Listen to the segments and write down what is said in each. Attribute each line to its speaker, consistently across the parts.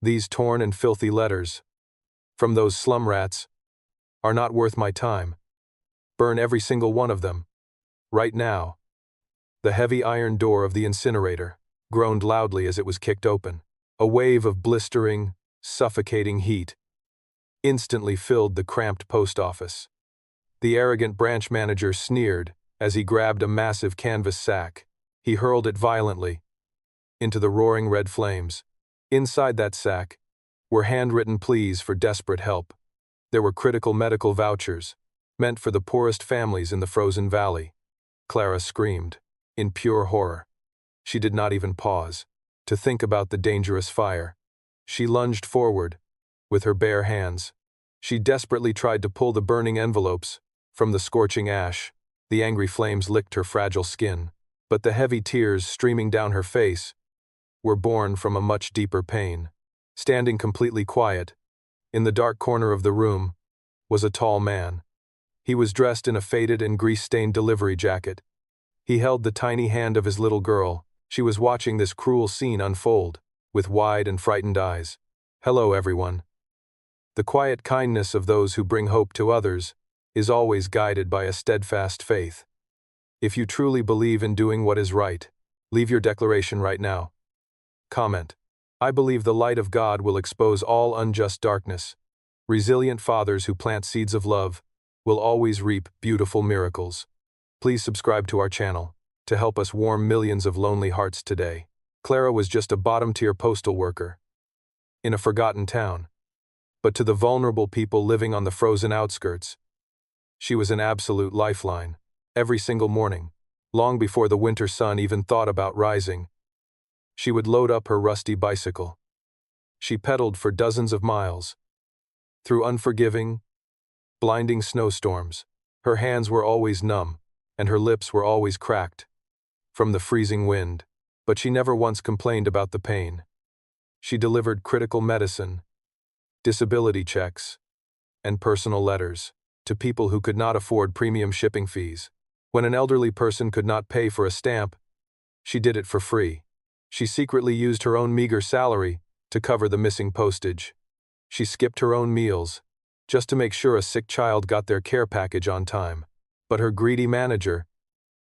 Speaker 1: These torn and filthy letters, from those slum rats, are not worth my time. Burn every single one of them. Right now. The heavy iron door of the incinerator groaned loudly as it was kicked open. A wave of blistering, suffocating heat instantly filled the cramped post office. The arrogant branch manager sneered as he grabbed a massive canvas sack. He hurled it violently into the roaring red flames. Inside that sack were handwritten pleas for desperate help. There were critical medical vouchers, meant for the poorest families in the frozen valley. Clara screamed, in pure horror. She did not even pause to think about the dangerous fire. She lunged forward with her bare hands. She desperately tried to pull the burning envelopes from the scorching ash. The angry flames licked her fragile skin, but the heavy tears streaming down her face were born from a much deeper pain. Standing completely quiet, in the dark corner of the room, was a tall man. He was dressed in a faded and grease-stained delivery jacket. He held the tiny hand of his little girl. She was watching this cruel scene unfold, with wide and frightened eyes. "Hello, everyone." The quiet kindness of those who bring hope to others is always guided by a steadfast faith. If you truly believe in doing what is right, leave your declaration right now. Comment: I believe the light of God will expose all unjust darkness. Resilient fathers who plant seeds of love will always reap beautiful miracles. Please subscribe to our channel to help us warm millions of lonely hearts today. Clara was just a bottom-tier postal worker in a forgotten town. But to the vulnerable people living on the frozen outskirts, she was an absolute lifeline. Every single morning, long before the winter sun even thought about rising, she would load up her rusty bicycle. She pedaled for dozens of miles, through unforgiving, blinding snowstorms. Her hands were always numb, and her lips were always cracked from the freezing wind, but she never once complained about the pain. She delivered critical medicine, disability checks, and personal letters to people who could not afford premium shipping fees. When an elderly person could not pay for a stamp, she did it for free. She secretly used her own meager salary to cover the missing postage. She skipped her own meals just to make sure a sick child got their care package on time. But her greedy manager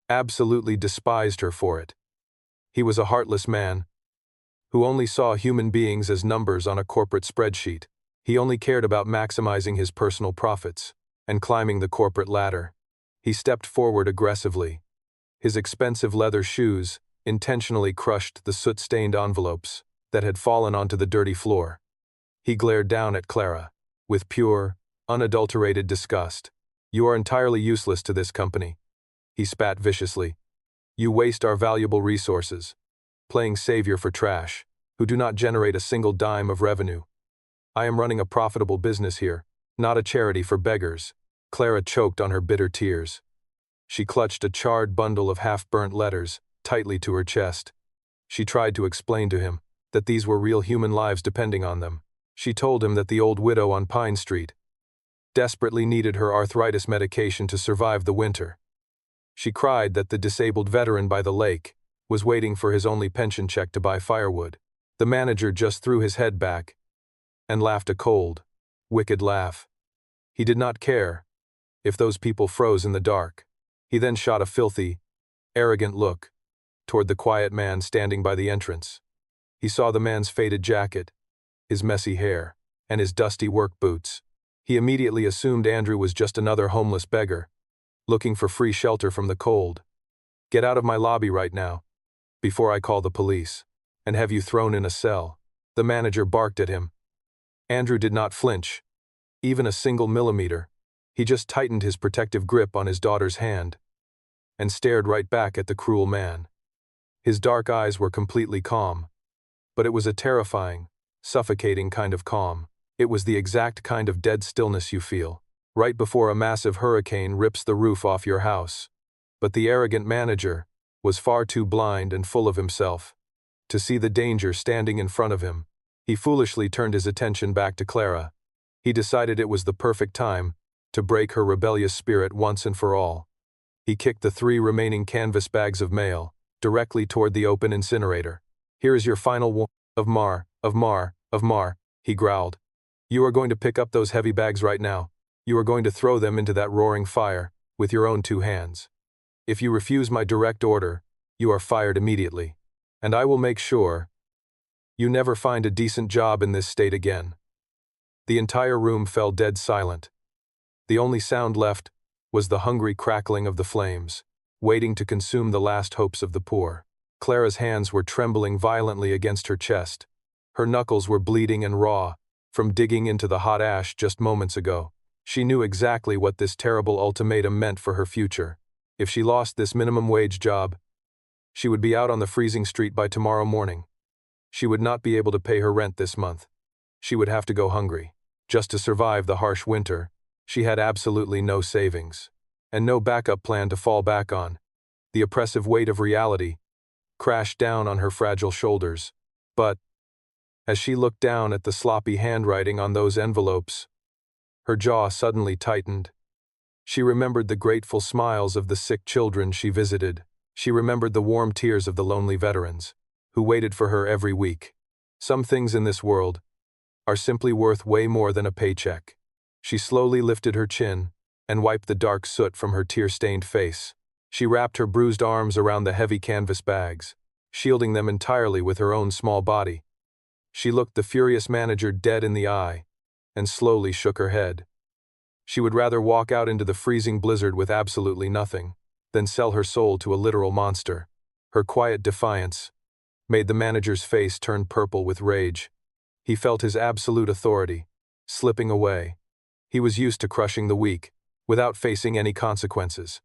Speaker 1: absolutely despised her for it. He was a heartless man who only saw human beings as numbers on a corporate spreadsheet. He only cared about maximizing his personal profits and climbing the corporate ladder. He stepped forward aggressively. His expensive leather shoes intentionally crushed the soot-stained envelopes that had fallen onto the dirty floor. He glared down at Clara with pure, unadulterated disgust. "You are entirely useless to this company," he spat viciously. "You waste our valuable resources, playing savior for trash, who do not generate a single dime of revenue. I am running a profitable business here, not a charity for beggars." Clara choked on her bitter tears. She clutched a charred bundle of half-burnt letters tightly to her chest. She tried to explain to him that these were real human lives depending on them. She told him that the old widow on Pine Street desperately needed her arthritis medication to survive the winter. She cried that the disabled veteran by the lake was waiting for his only pension check to buy firewood. The manager just threw his head back and laughed a cold, wicked laugh. He did not care if those people froze in the dark. He then shot a filthy, arrogant look toward the quiet man standing by the entrance. He saw the man's faded jacket, his messy hair, and his dusty work boots. He immediately assumed Andrew was just another homeless beggar, looking for free shelter from the cold. "Get out of my lobby right now, before I call the police, and have you thrown in a cell," the manager barked at him. Andrew did not flinch, even a single millimeter. He just tightened his protective grip on his daughter's hand and stared right back at the cruel man. His dark eyes were completely calm, but it was a terrifying, suffocating kind of calm. It was the exact kind of dead stillness you feel right before a massive hurricane rips the roof off your house. But the arrogant manager was far too blind and full of himself to see the danger standing in front of him. He foolishly turned his attention back to Clara. He decided it was the perfect time to break her rebellious spirit once and for all. He kicked the 3 remaining canvas bags of mail directly toward the open incinerator. "Here is your final warning of Mar. Of Mar, he growled. You are going to pick up those heavy bags right now. You are going to throw them into that roaring fire, with your own 2 hands. If you refuse my direct order, you are fired immediately. And I will make sure you never find a decent job in this state again. The entire room fell dead silent. The only sound left was the hungry crackling of the flames, waiting to consume the last hopes of the poor. Clara's hands were trembling violently against her chest. Her knuckles were bleeding and raw, from digging into the hot ash just moments ago. She knew exactly what this terrible ultimatum meant for her future. If she lost this minimum wage job, she would be out on the freezing street by tomorrow morning. She would not be able to pay her rent this month. She would have to go hungry. Just to survive the harsh winter, she had absolutely no savings, and no backup plan to fall back on. The oppressive weight of reality crashed down on her fragile shoulders. But, as she looked down at the sloppy handwriting on those envelopes, her jaw suddenly tightened. She remembered the grateful smiles of the sick children she visited. She remembered the warm tears of the lonely veterans, who waited for her every week. Some things in this world are simply worth way more than a paycheck. She slowly lifted her chin and wiped the dark soot from her tear-stained face. She wrapped her bruised arms around the heavy canvas bags, shielding them entirely with her own small body. She looked the furious manager dead in the eye and slowly shook her head. She would rather walk out into the freezing blizzard with absolutely nothing than sell her soul to a literal monster. Her quiet defiance made the manager's face turn purple with rage. He felt his absolute authority slipping away. He was used to crushing the weak without facing any consequences.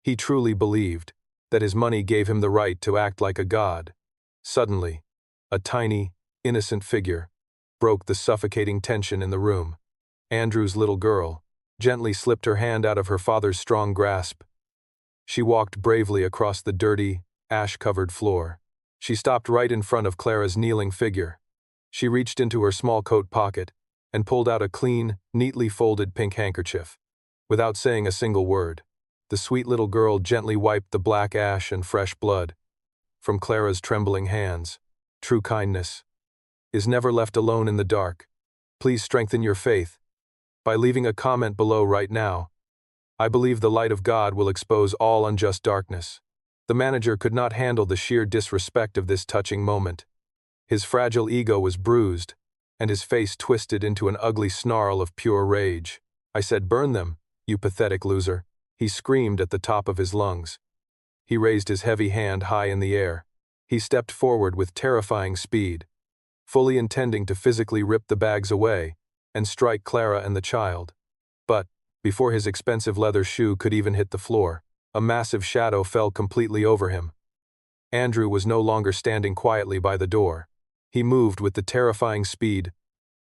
Speaker 1: He truly believed that his money gave him the right to act like a god. Suddenly, a tiny, innocent figure broke the suffocating tension in the room. Andrew's little girl gently slipped her hand out of her father's strong grasp. She walked bravely across the dirty, ash-covered floor. She stopped right in front of Clara's kneeling figure. She reached into her small coat pocket and pulled out a clean, neatly folded pink handkerchief. Without saying a single word, the sweet little girl gently wiped the black ash and fresh blood from Clara's trembling hands. True kindness is never left alone in the dark. Please strengthen your faith by leaving a comment below right now. I believe the light of God will expose all unjust darkness. The manager could not handle the sheer disrespect of this touching moment. His fragile ego was bruised, and his face twisted into an ugly snarl of pure rage. I said, "Burn them, you pathetic loser," he screamed at the top of his lungs. He raised his heavy hand high in the air. He stepped forward with terrifying speed, fully intending to physically rip the bags away and strike Clara and the child. But, before his expensive leather shoe could even hit the floor, a massive shadow fell completely over him. Andrew was no longer standing quietly by the door. He moved with the terrifying speed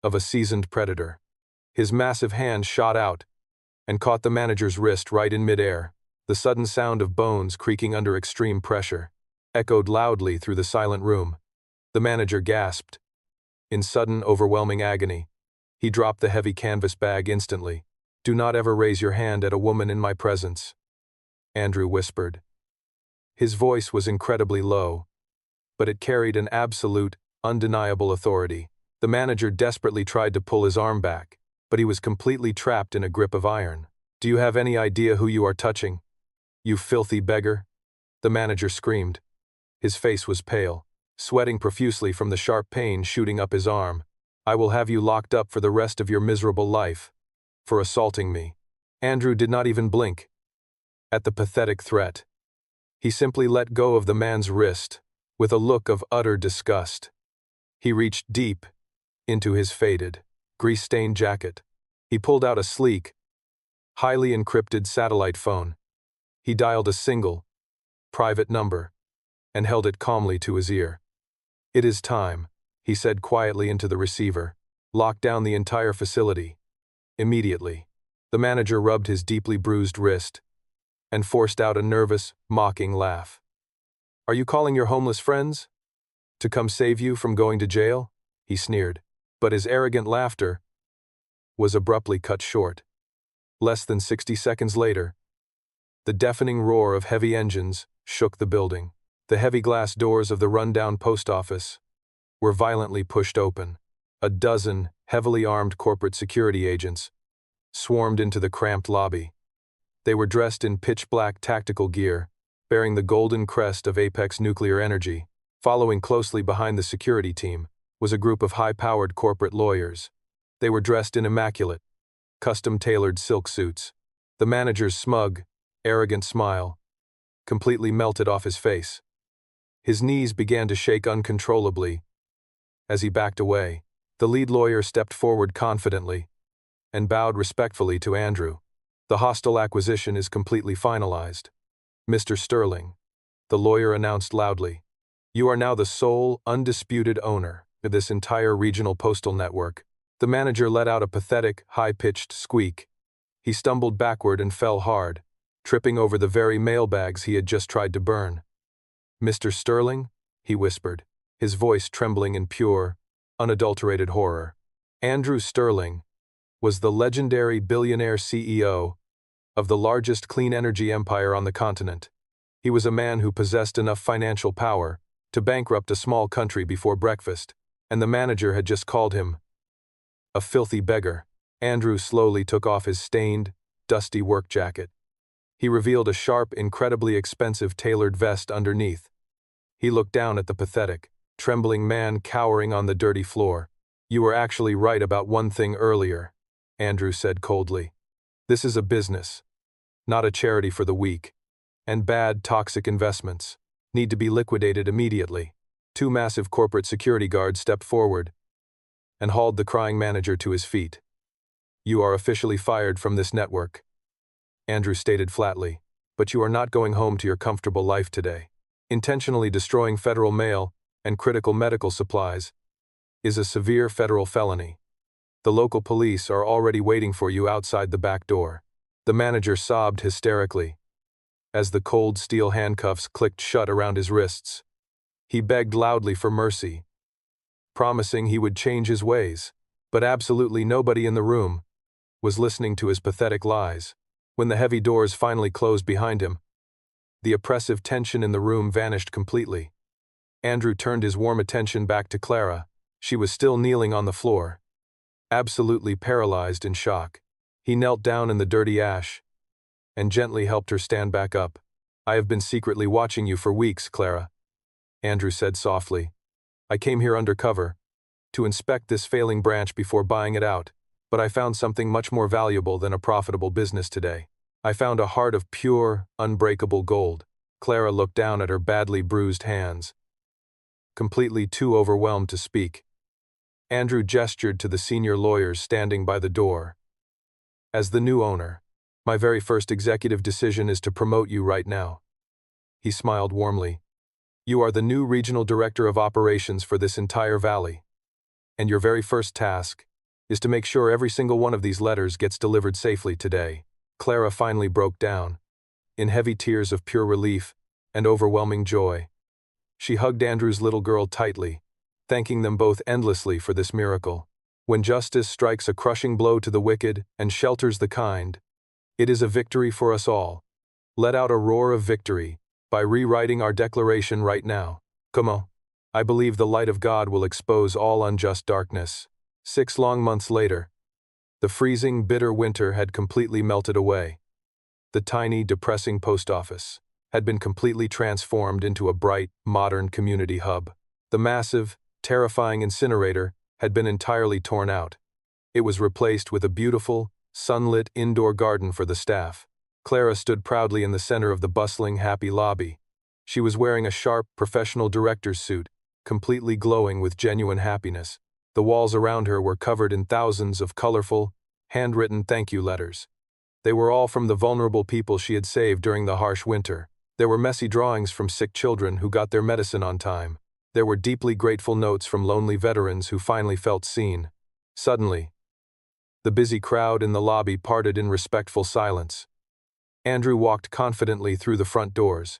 Speaker 1: of a seasoned predator. His massive hand shot out and caught the manager's wrist right in midair. The sudden sound of bones creaking under extreme pressure echoed loudly through the silent room. The manager gasped. In sudden, overwhelming agony, he dropped the heavy canvas bag instantly. "Do not ever raise your hand at a woman in my presence," Andrew whispered. His voice was incredibly low, but it carried an absolute, undeniable authority. The manager desperately tried to pull his arm back, but he was completely trapped in a grip of iron. "Do you have any idea who you are touching, you filthy beggar?" the manager screamed. His face was pale, sweating profusely from the sharp pain shooting up his arm. "I will have you locked up for the rest of your miserable life for assaulting me." Andrew did not even blink at the pathetic threat. He simply let go of the man's wrist with a look of utter disgust. He reached deep into his faded, grease-stained jacket. He pulled out a sleek, highly encrypted satellite phone. He dialed a single, private number and held it calmly to his ear. "It is time," he said quietly into the receiver. "Lock down the entire facility immediately." The manager rubbed his deeply bruised wrist and forced out a nervous, mocking laugh. "Are you calling your homeless friends to come save you from going to jail?" he sneered. But his arrogant laughter was abruptly cut short. Less than 60 seconds later, the deafening roar of heavy engines shook the building. The heavy glass doors of the rundown post office were violently pushed open. A dozen heavily armed corporate security agents swarmed into the cramped lobby. They were dressed in pitch-black tactical gear, bearing the golden crest of Apex Nuclear Energy. Following closely behind the security team was a group of high-powered corporate lawyers. They were dressed in immaculate, custom-tailored silk suits. The manager's smug, arrogant smile completely melted off his face. His knees began to shake uncontrollably. As he backed away, the lead lawyer stepped forward confidently and bowed respectfully to Andrew. "The hostile acquisition is completely finalized. Mr. Sterling," the lawyer announced loudly, "you are now the sole, undisputed owner of this entire regional postal network." The manager let out a pathetic, high-pitched squeak. He stumbled backward and fell hard, tripping over the very mailbags he had just tried to burn. "Mr. Sterling?" he whispered, his voice trembling in pure, unadulterated horror. Andrew Sterling was the legendary billionaire CEO of the largest clean energy empire on the continent. He was a man who possessed enough financial power to bankrupt a small country before breakfast, and the manager had just called him a filthy beggar. Andrew slowly took off his stained, dusty work jacket. He revealed a sharp, incredibly expensive tailored vest underneath. He looked down at the pathetic, trembling man cowering on the dirty floor. "You were actually right about one thing earlier," Andrew said coldly. "This is a business, not a charity for the weak, and bad, toxic investments need to be liquidated immediately." Two massive corporate security guards stepped forward and hauled the crying manager to his feet. "You are officially fired from this network," Andrew stated flatly, "but you are not going home to your comfortable life today. Intentionally destroying federal mail and critical medical supplies is a severe federal felony. The local police are already waiting for you outside the back door." The manager sobbed hysterically as the cold steel handcuffs clicked shut around his wrists. He begged loudly for mercy, promising he would change his ways, but absolutely nobody in the room was listening to his pathetic lies. When the heavy doors finally closed behind him, the oppressive tension in the room vanished completely. Andrew turned his warm attention back to Clara. She was still kneeling on the floor, absolutely paralyzed in shock. He knelt down in the dirty ash and gently helped her stand back up. "I have been secretly watching you for weeks, Clara," Andrew said softly. "I came here undercover to inspect this failing branch before buying it out, but I found something much more valuable than a profitable business today. I found a heart of pure, unbreakable gold." Clara looked down at her badly bruised hands, completely too overwhelmed to speak. Andrew gestured to the senior lawyers standing by the door. "As the new owner, my very first executive decision is to promote you right now." He smiled warmly. "You are the new regional director of operations for this entire valley, and your very first task is to make sure every single one of these letters gets delivered safely today." Clara finally broke down, in heavy tears of pure relief and overwhelming joy. She hugged Andrew's little girl tightly, thanking them both endlessly for this miracle. When justice strikes a crushing blow to the wicked and shelters the kind, it is a victory for us all. Let out a roar of victory by rewriting our declaration right now. Come on. I believe the light of God will expose all unjust darkness. 6 long months later, the freezing, bitter winter had completely melted away. The tiny, depressing post office had been completely transformed into a bright, modern community hub. The massive, terrifying incinerator had been entirely torn out. It was replaced with a beautiful, sunlit indoor garden for the staff. Clara stood proudly in the center of the bustling, happy lobby. She was wearing a sharp, professional director's suit, completely glowing with genuine happiness. The walls around her were covered in thousands of colorful, handwritten thank you letters. They were all from the vulnerable people she had saved during the harsh winter. There were messy drawings from sick children who got their medicine on time. There were deeply grateful notes from lonely veterans who finally felt seen. Suddenly, the busy crowd in the lobby parted in respectful silence. Andrew walked confidently through the front doors.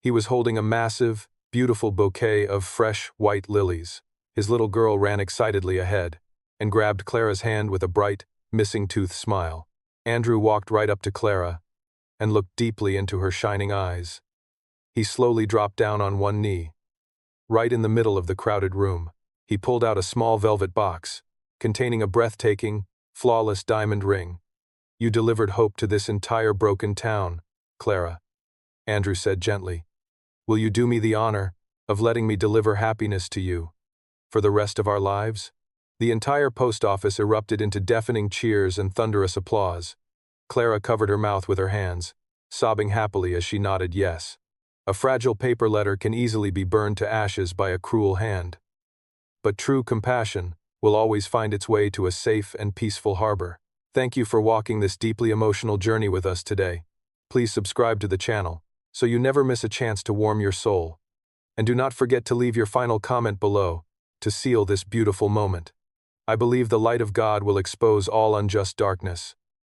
Speaker 1: He was holding a massive, beautiful bouquet of fresh, white lilies. His little girl ran excitedly ahead and grabbed Clara's hand with a bright, missing-tooth smile. Andrew walked right up to Clara and looked deeply into her shining eyes. He slowly dropped down on one knee, right in the middle of the crowded room. He pulled out a small velvet box, containing a breathtaking, flawless diamond ring. "You delivered hope to this entire broken town, Clara," Andrew said gently. "Will you do me the honor of letting me deliver happiness to you for the rest of our lives?" The entire post office erupted into deafening cheers and thunderous applause. Clara covered her mouth with her hands, sobbing happily as she nodded yes. A fragile paper letter can easily be burned to ashes by a cruel hand. But true compassion will always find its way to a safe and peaceful harbor. Thank you for walking this deeply emotional journey with us today. Please subscribe to the channel so you never miss a chance to warm your soul. And do not forget to leave your final comment below to seal this beautiful moment. I believe the light of God will expose all unjust darkness.